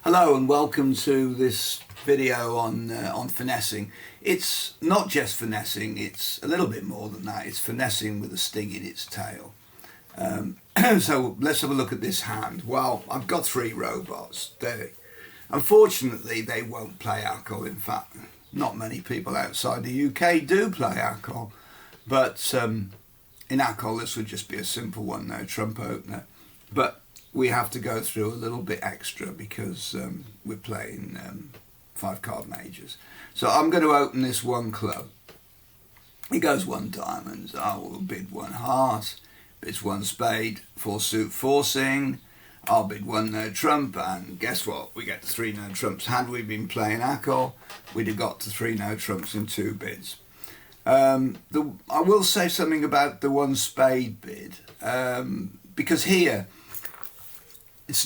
Hello and welcome to this video on finessing. It's not just finessing, it's a little bit more than that. It's finessing with a sting in its tail. So let's have a look at this hand. Well, I've got three robots. Unfortunately, they won't play alcohol. In fact, not many people outside the UK do play alcohol. But in alcohol, this would just be a simple one, no trump opener. But we have to go through a little bit extra because we're playing 5-card majors. So I'm going to open this one club. It goes one diamond. I will bid one heart. Bids one spade, 4 suit forcing. I'll bid one no trump, and guess what? We get the 3 no trumps. Had we been playing alcohol, we'd have got to 3 no trumps in 2 bids. I will say something about the 1 spade bid, because here, it's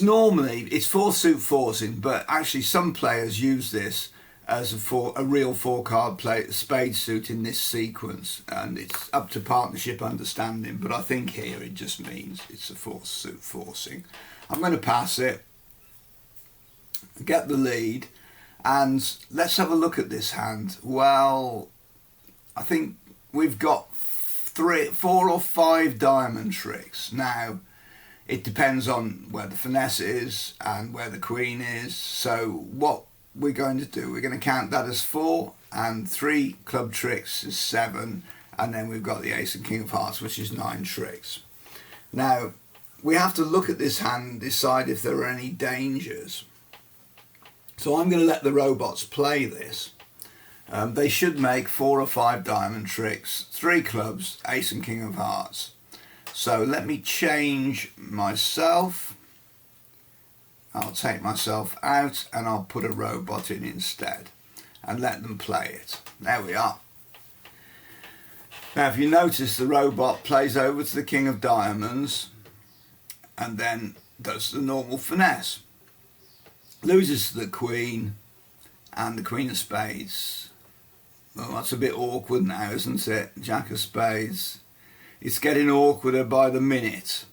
4 suit forcing, but actually some players use this as a real 4-card spade suit in this sequence, and it's up to partnership understanding, but I think here it just means it's a 4 suit forcing. I'm going to pass it, get the lead, and let's have a look at this hand. Well, I think we've got 4 or 5 diamond tricks. Now, it depends on where the finesse is and where the queen is. So what we're going to do, we're going to count that as 4, and 3 club tricks is 7, and then we've got the ace and king of hearts, which is 9 tricks. Now, we have to look at this hand and decide if there are any dangers. So I'm going to let the robots play this. They should make 4 or 5 diamond tricks, 3 clubs, ace and king of hearts. So let me change myself. I'll take myself out and I'll put a robot in instead and let them play it. There we are. Now if you notice, the robot plays over to the king of diamonds and then does the normal finesse. Loses to the queen and the queen of spades. Well, that's a bit awkward now, isn't it? Jack of spades. It's getting awkwarder by the minute,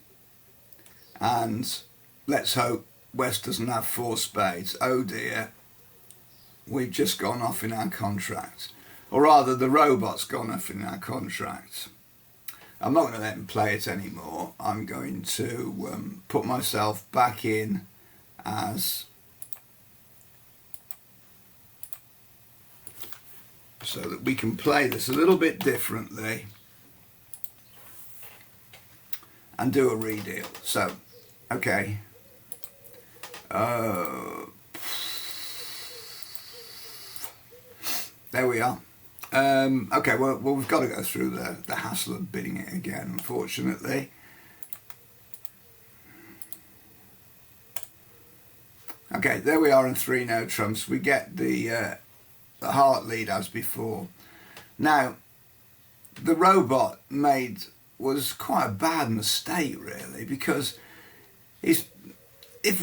and let's hope West doesn't have 4 spades. Oh dear, we've just gone off in our contract, or rather the robot's gone off in our contract. I'm not going to let him play it anymore. I'm going to put myself back in as so that we can play this a little bit differently and do a redeal. So, okay. There we are. Okay, well, we've got to go through the hassle of bidding it again, unfortunately. Okay, there we are in 3 no trumps. We get the heart lead as before. Now, the robot was quite a bad mistake, really, because if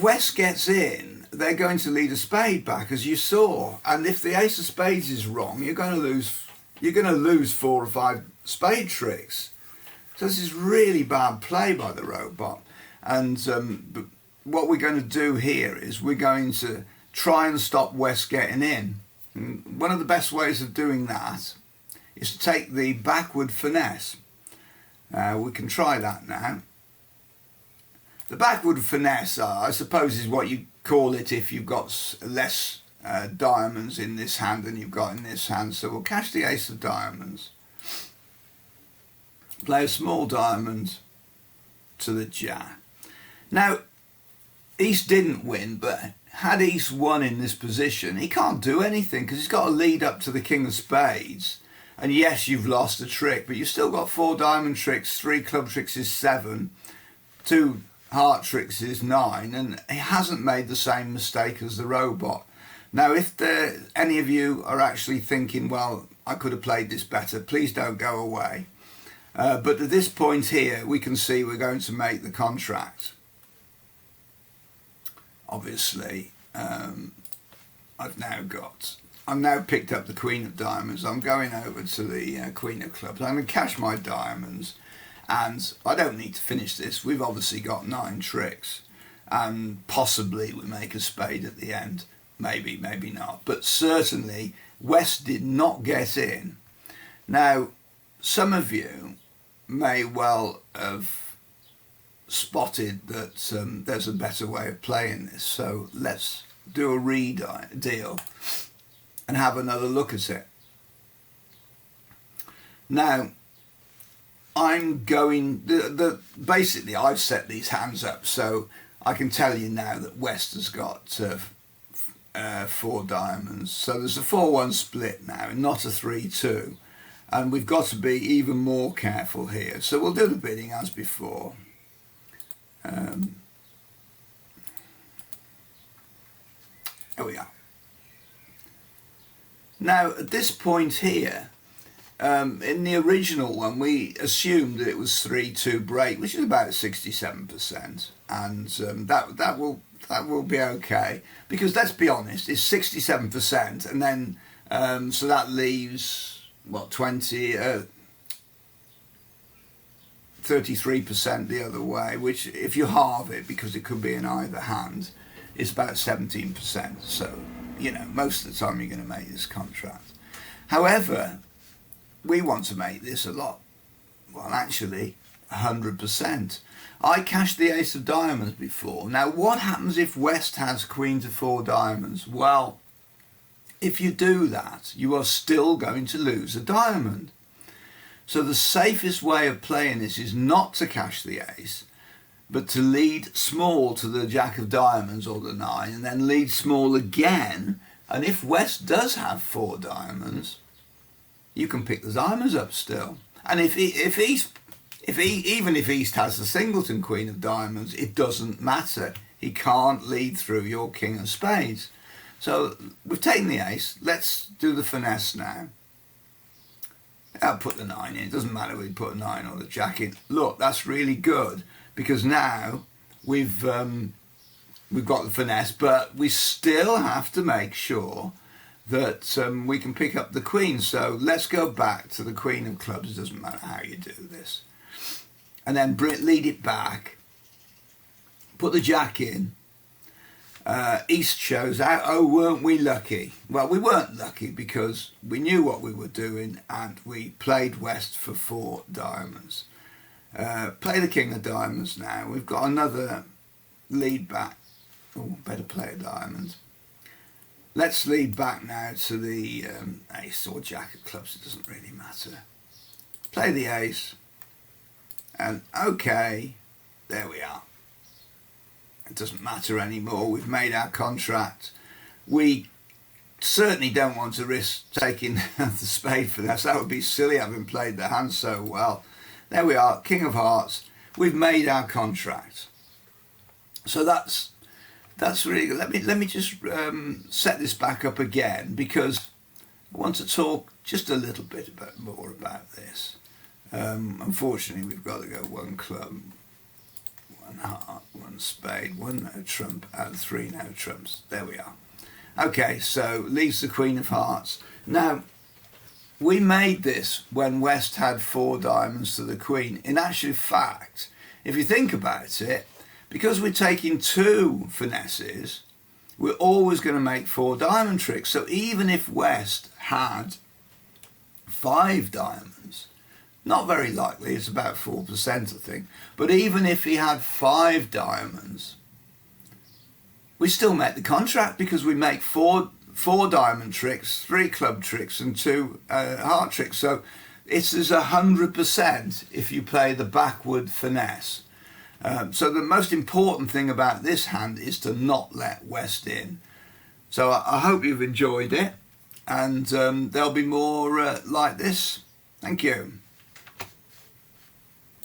West gets in, they're going to lead a spade back, as you saw, and if the ace of spades is wrong, you're going to lose 4 or 5 spade tricks. So this is really bad play by the robot, and but what we're going to do here is we're going to try and stop West getting in. And one of the best ways of doing that is to take the backward finesse. We can try that now. The backward finesse, I suppose, is what you call it if you've got less diamonds in this hand than you've got in this hand. So we'll cash the ace of diamonds. Play a small diamond to the jack. Now, East didn't win, but had East won in this position, he can't do anything because he's got to lead up to the king of spades. And yes, you've lost a trick, but you've still got 4 diamond tricks, 3 club tricks is 7, 2 heart tricks is 9, and he hasn't made the same mistake as the robot. Now, if any of you are actually thinking, well, I could have played this better, please don't go away. But at this point here, we can see we're going to make the contract. Obviously, I've now picked up the queen of diamonds. I'm going over to the queen of clubs. I'm going to cash my diamonds, and I don't need to finish this. We've obviously got 9 tricks, and possibly we make a spade at the end. Maybe, maybe not. But certainly West did not get in. Now, some of you may well have spotted that there's a better way of playing this. So let's do a deal and have another look at it. Now, I'm going, basically I've set these hands up, so I can tell you now that West has got 4 diamonds. So there's a 4-1 split now, and not a 3-2. And we've got to be even more careful here. So we'll do the bidding as before. There we are. Now, at this point here, in the original one, we assumed that it was 3-2 break, which is about 67%, and that will be okay, because let's be honest, it's 67%, and then so that leaves what 33% the other way, which if you halve it, because it could be in either hand, it's about 17%. So you know, most of the time you're going to make this contract. However, we want to make this a lot, well actually 100%. I cashed the ace of diamonds before. Now what happens if West has queen to 4 diamonds? Well, if you do that, you are still going to lose a diamond. So the safest way of playing this is not to cash the ace, but to lead small to the jack of diamonds or the 9, and then lead small again. And if West does have 4 diamonds, you can pick the diamonds up still. And even if East has the singleton queen of diamonds, it doesn't matter. He can't lead through your king of spades. So we've taken the ace. Let's do the finesse now. I'll put the 9 in. It doesn't matter whether you put a 9 or the jack in. Look, that's really good, because now we've got the finesse, but we still have to make sure that we can pick up the queen. So let's go back to the queen of clubs. It doesn't matter how you do this. And then lead it back. Put the jack in. East shows out. Oh, weren't we lucky? Well, we weren't lucky, because we knew what we were doing and we played West for 4 diamonds. Play the king of diamonds now. We've got another lead back. Oh, better play a diamond. Let's lead back now to the ace or jack of clubs. It doesn't really matter. Play the ace. And okay, there we are. It doesn't matter anymore. We've made our contract. We certainly don't want to risk taking the spade for this. That would be silly, having played the hand so well. There we are, king of hearts. We've made our contract. So that's really good. Let me just set this back up again, because I want to talk just a little bit more about this. Unfortunately, we've got to go 1 club, 1 heart, 1 spade, 1 no trump, and 3 no trumps. There we are. Okay, so leaves the queen of hearts. Now, we made this when West had 4 diamonds to the queen. In actual fact, if you think about it, because we're taking 2 finesses, we're always going to make 4 diamond tricks. So even if West had 5 diamonds, not very likely, it's about 4% I think, but even if he had 5 diamonds, we still make the contract, because we make 4 diamond tricks, 3 club tricks and 2 heart tricks. So it's as 100% if you play the backward finesse. So the most important thing about this hand is to not let West in. So I hope you've enjoyed it, and there'll be more like this. Thank you.